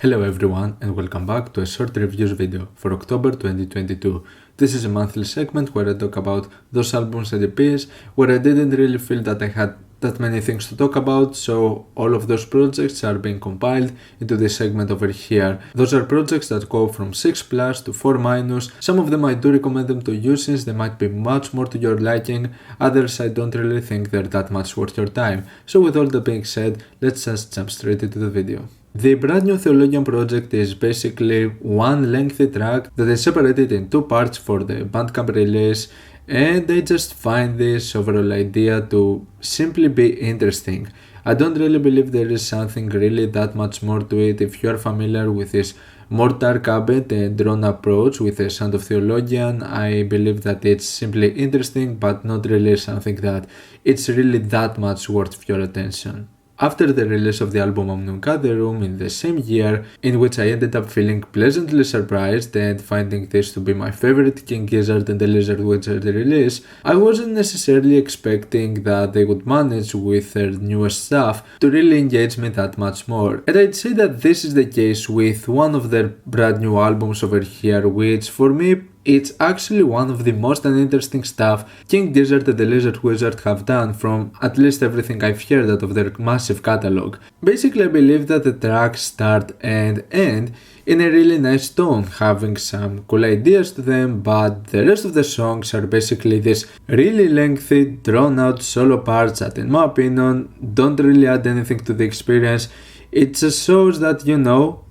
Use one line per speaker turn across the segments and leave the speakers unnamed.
Hello everyone and welcome back to a short reviews video for October 2022. This is a monthly segment where I talk about those albums and EPs where I didn't really feel that I had that many things to talk about, so all of those projects are being compiled into this segment over here. Those are projects that go from 6+ to 4-. Some of them I do recommend them to you since they might be much more to your liking, others I don't really think they're that much worth your time. So with all that being said, let's just jump straight into the video. The brand new Theologian project is basically one lengthy track that is separated in two parts for the Bandcamp release, and I just find this overall idea to simply be interesting. I don't really believe there is something really that much more to it. If you are familiar with this more dark ambient and drawn approach with the sound of Theologian, I believe that it's simply interesting but not really something that it's really that much worth your attention. After the release of the album Omnium Gatherum in the same year, in which I ended up feeling pleasantly surprised and finding this to be my favorite King Gizzard and the Lizard Wizard release, I wasn't necessarily expecting that they would manage with their newest stuff to really engage me that much more. And I'd say that this is the case with one of their brand new albums over here, which for me it's actually one of the most uninteresting stuff King Gizzard and the Lizard Wizard have done from at least everything I've heard out of their massive catalog. Basically, I believe that the tracks start and end in a really nice tone, having some cool ideas to them, but the rest of the songs are basically this really lengthy, drawn out solo parts that in my opinion don't really add anything to the experience. It just shows that,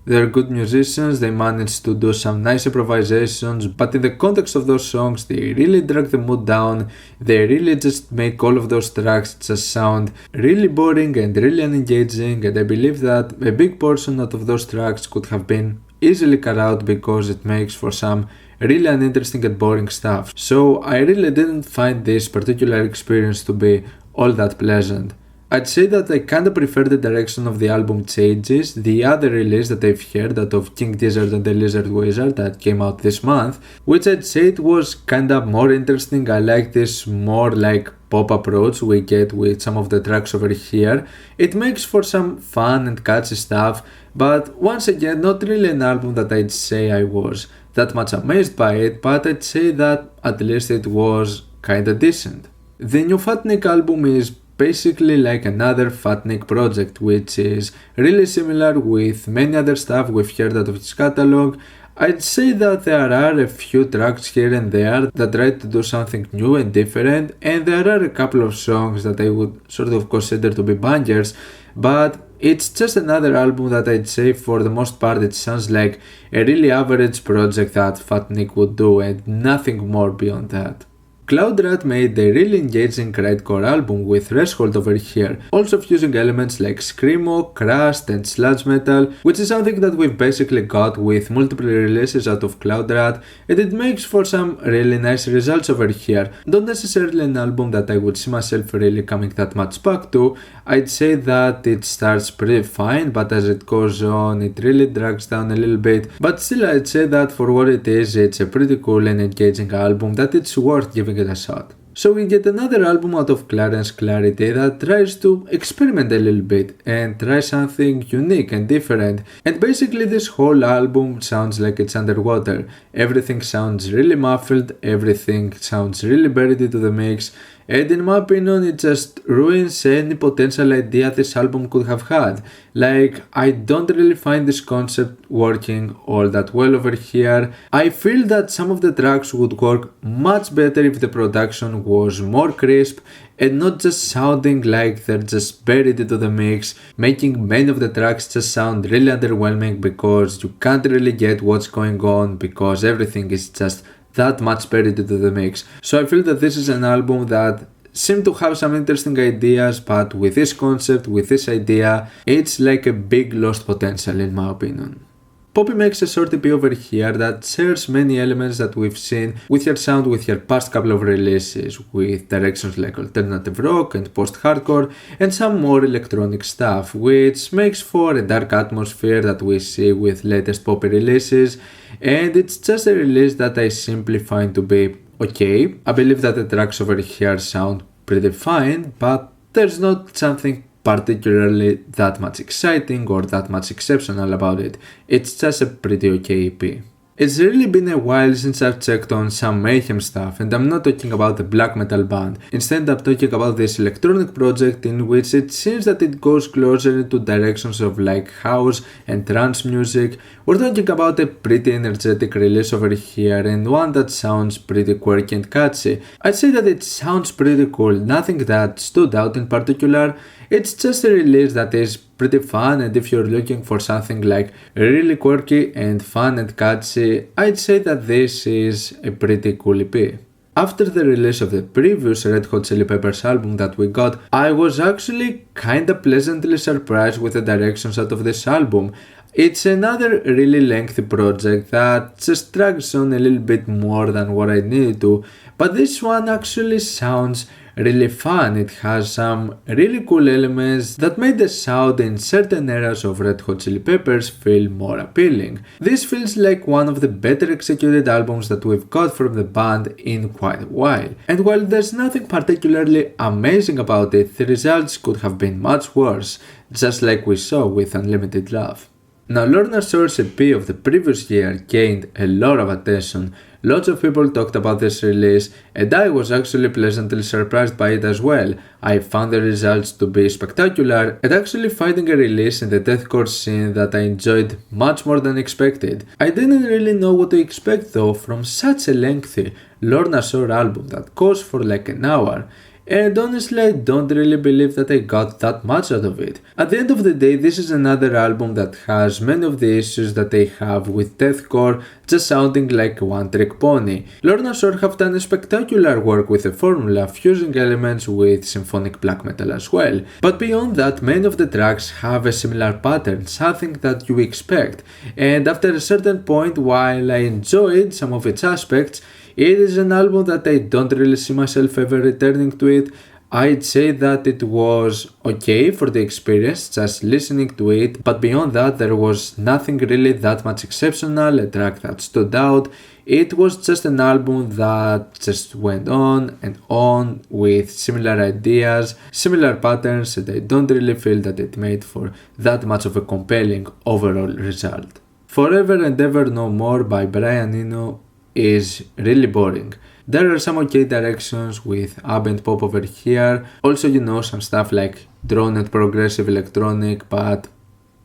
they're good musicians, they managed to do some nice improvisations, but in the context of those songs, they really drag the mood down, they really just make all of those tracks just sound really boring and really unengaging, and I believe that a big portion out of those tracks could have been easily cut out because it makes for some really uninteresting and boring stuff. So I really didn't find this particular experience to be all that pleasant. I'd say that I kinda prefer the direction of the album changes. The other release that I've heard, that of King Gizzard and the Lizard Wizard that came out this month, which I'd say it was kinda more interesting. I like this more like pop approach we get with some of the tracks over here. It makes for some fun and catchy stuff, but once again not really an album that I'd say I was that much amazed by it, but I'd say that at least it was kinda decent. The new Fatnik album is basically like another Fatnik project, which is really similar with many other stuff we've heard out of his catalog. I'd say that there are a few tracks here and there that try to do something new and different, and there are a couple of songs that I would sort of consider to be bangers, but it's just another album that I'd say for the most part it sounds like a really average project that Fatnik would do and nothing more beyond that. CloudRat made a really engaging grindcore album with Threshold over here, also fusing elements like screamo, crust and sludge metal, which is something that we've basically got with multiple releases out of CloudRat, and it makes for some really nice results over here. Not necessarily an album that I would see myself really coming that much back to. I'd say that it starts pretty fine, but as it goes on it really drags down a little bit, but still I'd say that for what it is, it's a pretty cool and engaging album that it's worth giving it a shot. So we get another album out of Clarence Clarity that tries to experiment a little bit and try something unique and different, and basically this whole album sounds like it's underwater. Everything sounds really muffled, everything sounds really buried into the mix, and in my opinion it just ruins any potential idea this album could have had. Like, I don't really find this concept working all that well over here. I feel that some of the tracks would work much better if the production was more crisp and not just sounding like they're just buried into the mix, making many of the tracks just sound really underwhelming because you can't really get what's going on because everything is just that much buried into the mix. So I feel that this is an album that seemed to have some interesting ideas, but with this concept, with this idea, it's like a big lost potential in my opinion. Poppy makes a short EP over here that shares many elements that we've seen with her sound with her past couple of releases, with directions like alternative rock and post-hardcore and some more electronic stuff, which makes for a dark atmosphere that we see with latest Poppy releases, and it's just a release that I simply find to be okay. I believe that the tracks over here sound pretty fine, but there's not something particularly that much exciting or that much exceptional about it. It's just a pretty okay EP. It's really been a while since I've checked on some Mayhem stuff, and I'm not talking about the black metal band. Instead, I'm talking about this electronic project in which it seems that it goes closer into directions of like house and trance music. We're talking about a pretty energetic release over here, and one that sounds pretty quirky and catchy. I'd say that it sounds pretty cool, nothing that stood out in particular. It's just a release that is pretty fun, and if you're looking for something like really quirky and fun and catchy, I'd say that this is a pretty cool EP. After the release of the previous Red Hot Chili Peppers album that we got, I was actually kinda pleasantly surprised with the directions out of this album. It's another really lengthy project that just drags on a little bit more than what I needed to, but this one actually sounds really fun. It has some really cool elements that made the sound in certain eras of Red Hot Chili Peppers feel more appealing. This feels like one of the better executed albums that we've got from the band in quite a while. And while there's nothing particularly amazing about it, the results could have been much worse, just like we saw with Unlimited Love. Now, Lorna Shore's EP of the previous year gained a lot of attention. Lots of people talked about this release, and I was actually pleasantly surprised by it as well. I found the results to be spectacular, and actually finding a release in the deathcore scene that I enjoyed much more than expected. I didn't really know what to expect though from such a lengthy Lorna Shore album that goes for like an hour. And honestly, I don't really believe that I got that much out of it. At the end of the day, this is another album that has many of the issues that they have with deathcore just sounding like a one-trick pony. Lorna Shore have done a spectacular work with the formula, fusing elements with symphonic black metal as well. But beyond that, many of the tracks have a similar pattern, something that you expect. And after a certain point, while I enjoyed some of its aspects, it is an album that I don't really see myself ever returning to it. I'd say that it was okay for the experience, just listening to it, but beyond that there was nothing really that much exceptional, a track that stood out. It was just an album that just went on and on with similar ideas, similar patterns, and I don't really feel that it made for that much of a compelling overall result. Forever and Ever No More by Brian Eno is really boring. There are some okay directions with ambient pop over here, also some stuff like drone and progressive electronic, but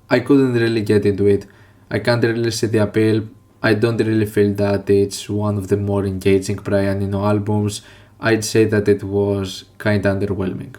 I couldn't really get into it. I can't really see the appeal. I don't really feel that it's one of the more engaging Brian Eno albums. I'd say that it was kinda underwhelming.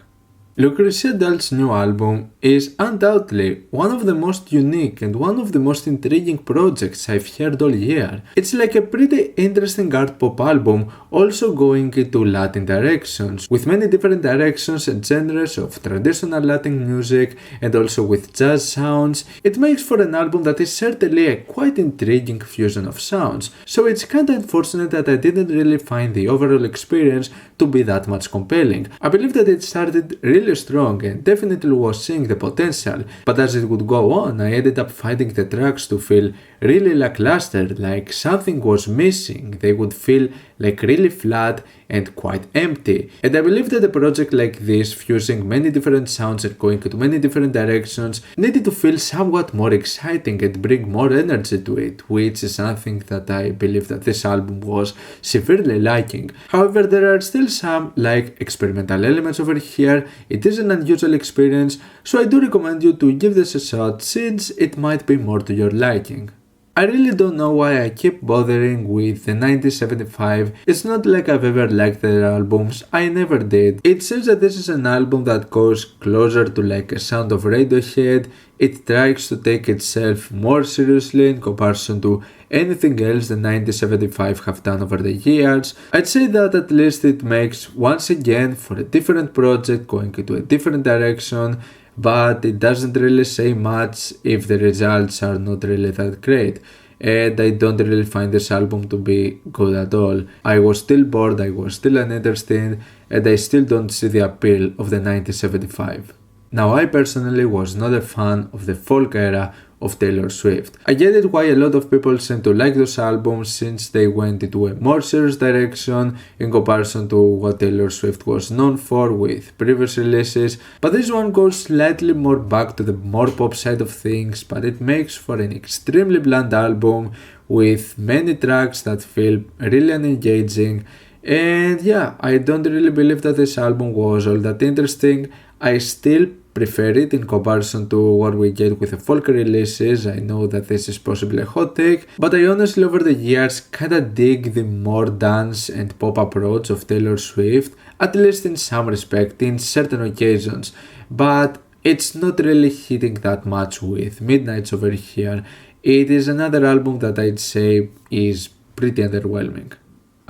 Lucretia Dall's new album is undoubtedly one of the most unique and one of the most intriguing projects I've heard all year. It's like a pretty interesting art pop album, also going into Latin directions, with many different directions and genres of traditional Latin music and also with jazz sounds. It makes for an album that is certainly a quite intriguing fusion of sounds, so it's kinda unfortunate that I didn't really find the overall experience to be that much compelling. I believe that it started really strong and definitely was seeing the potential, but as it would go on, I ended up finding the tracks to feel really lackluster, like something was missing. They would feel like really flat and quite empty. And I believe that a project like this, fusing many different sounds and going into many different directions, needed to feel somewhat more exciting and bring more energy to it, which is something that I believe that this album was severely lacking. However, there are still some like experimental elements over here. It is an unusual experience, so I do recommend you to give this a shot since it might be more to your liking. I really don't know why I keep bothering with the 1975. It's not like I've ever liked their albums, I never did. It seems that this is an album that goes closer to like a sound of Radiohead. It tries to take itself more seriously in comparison to anything else the 1975 have done over the years. I'd say that at least it makes once again for a different project going into a different direction, but it doesn't really say much if the results are not really that great. And I don't really find this album to be good at all. I was still bored, I was still uninterested, and I still don't see the appeal of the 1975. Now, I personally was not a fan of the folk era of Taylor Swift. I get it why a lot of people seem to like those albums since they went into a more serious direction in comparison to what Taylor Swift was known for with previous releases, but this one goes slightly more back to the more pop side of things, but it makes for an extremely bland album with many tracks that feel really unengaging. And yeah, I don't really believe that this album was all that interesting. I still prefer it in comparison to what we get with the folk releases. I know that this is possibly a hot take, but I honestly over the years kinda dig the more dance and pop approach of Taylor Swift, at least in some respect, in certain occasions, but it's not really hitting that much with Midnights Over Here. It is another album that I'd say is pretty underwhelming.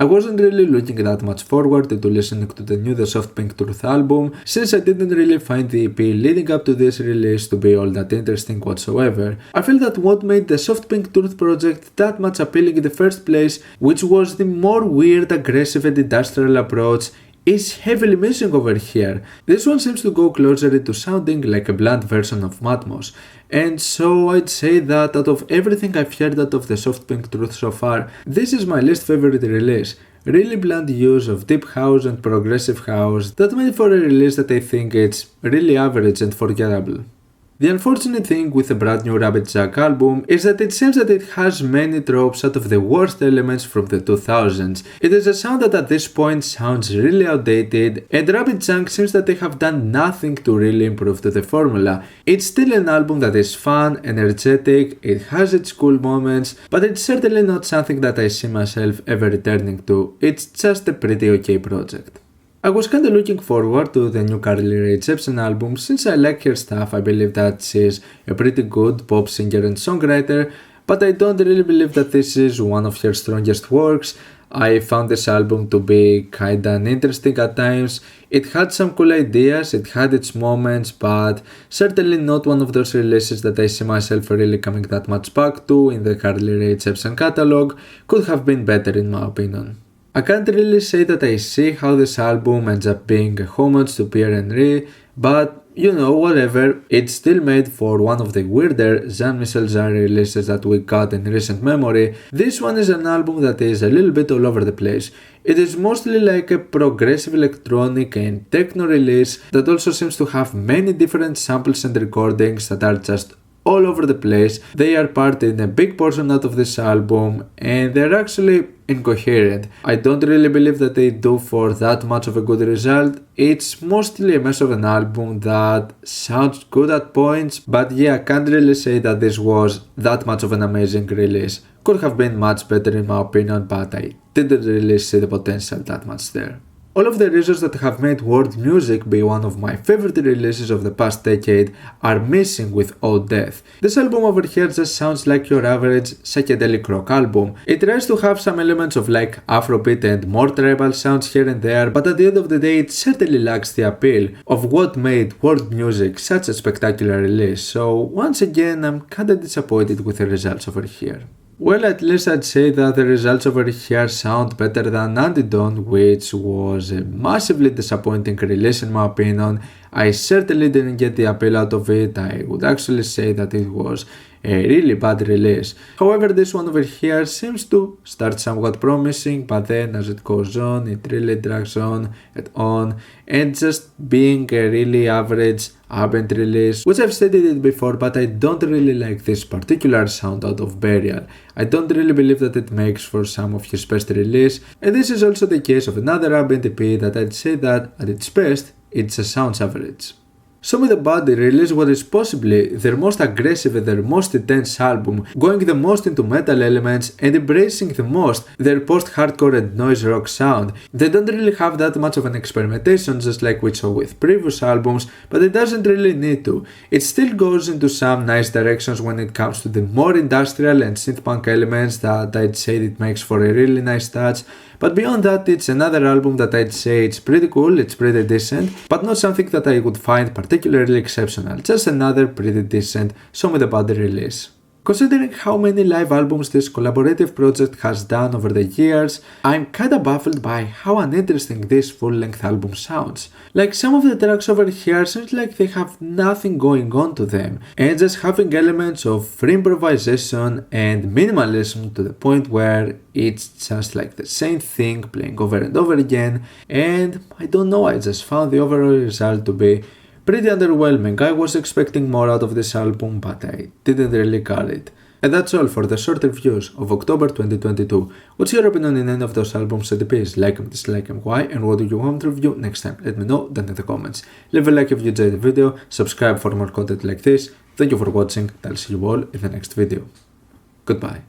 I wasn't really looking that much forward to listening to the new The Soft Pink Truth album, since I didn't really find the EP leading up to this release to be all that interesting whatsoever. I feel that what made the Soft Pink Truth project that much appealing in the first place, which was the more weird, aggressive and industrial approach, is heavily missing over here. This one seems to go closer to sounding like a bland version of Matmos, and so I'd say that out of everything I've heard out of the Soft Pink Truth so far, this is my least favorite release. Really bland use of deep house and progressive house that made for a release that I think it's really average and forgettable. The unfortunate thing with the brand new Rabbit Jack album is that it seems that it has many tropes out of the worst elements from the 2000s. It is a sound that at this point sounds really outdated, and Rabbit Jack seems that they have done nothing to really improve to the formula. It's still an album that is fun, energetic, it has its cool moments, but it's certainly not something that I see myself ever returning to. It's just a pretty okay project. I was kinda looking forward to the new Carly Rae Jepsen album since I like her stuff. I believe that she's a pretty good pop singer and songwriter, but I don't really believe that this is one of her strongest works. I found this album to be kinda uninteresting at times. It had some cool ideas, it had its moments, but certainly not one of those releases that I see myself really coming that much back to in the Carly Rae Jepsen catalog. Could have been better in my opinion. I can't really say that I see how this album ends up being a homage to Pierre Henry, but you know, whatever, it's still made for one of the weirder Jean-Michel releases that we got in recent memory. This one is an album that is a little bit all over the place. It is mostly like a progressive electronic and techno release that also seems to have many different samples and recordings that are just all over the place. They are part in a big portion out of this album and they're actually incoherent. I don't really believe that they do for that much of a good result. It's mostly a mess of an album that sounds good at points, but yeah, I can't really say that this was that much of an amazing release. Could have been much better in my opinion, but I didn't really see the potential that much there. All of the reasons that have made world music be one of my favorite releases of the past decade are missing with Oh Death. This album over here just sounds like your average psychedelic rock album. It tries to have some elements of like Afrobeat and more tribal sounds here and there, but at the end of the day it certainly lacks the appeal of what made world music such a spectacular release, so once again I'm kinda disappointed with the results over here. Well, at least I'd say that the results over here sound better than Antidon, which was a massively disappointing release in my opinion. I certainly didn't get the appeal out of it. I would actually say that it was a really bad release. However, this one over here seems to start somewhat promising, but then as it goes on, it really drags on and just being a really average ambient release, which I've stated it before, but I don't really like this particular sound out of Burial. I don't really believe that it makes for some of his best release, and this is also the case of another ambient EP that I'd say that at its best, it just sounds average. Some of the Body released what is possibly their most aggressive and their most intense album, going the most into metal elements and embracing the most their post-hardcore and noise rock sound. They don't really have that much of an experimentation just like we saw with previous albums, but it doesn't really need to. It still goes into some nice directions when it comes to the more industrial and synth-punk elements that I'd say it makes for a really nice touch. But beyond that, it's another album that I'd say it's pretty cool, it's pretty decent, but not something that I would find particularly exceptional, just another pretty decent Some of the Body release. Considering how many live albums this collaborative project has done over the years, I'm kinda baffled by how uninteresting this full-length album sounds. Like, some of the tracks over here seems like they have nothing going on to them, and just having elements of free improvisation and minimalism to the point where it's just like the same thing playing over and over again, and I don't know, I just found the overall result to be pretty underwhelming. I was expecting more out of this album, but I didn't really get it. And that's all for the short reviews of October 2022. What's your opinion on any of those albums and EPs? Like them, dislike them, why, and what do you want to review next time? Let me know down in the comments. Leave a like if you enjoyed the video, subscribe for more content like this. Thank you for watching, and I'll see you all in the next video. Goodbye.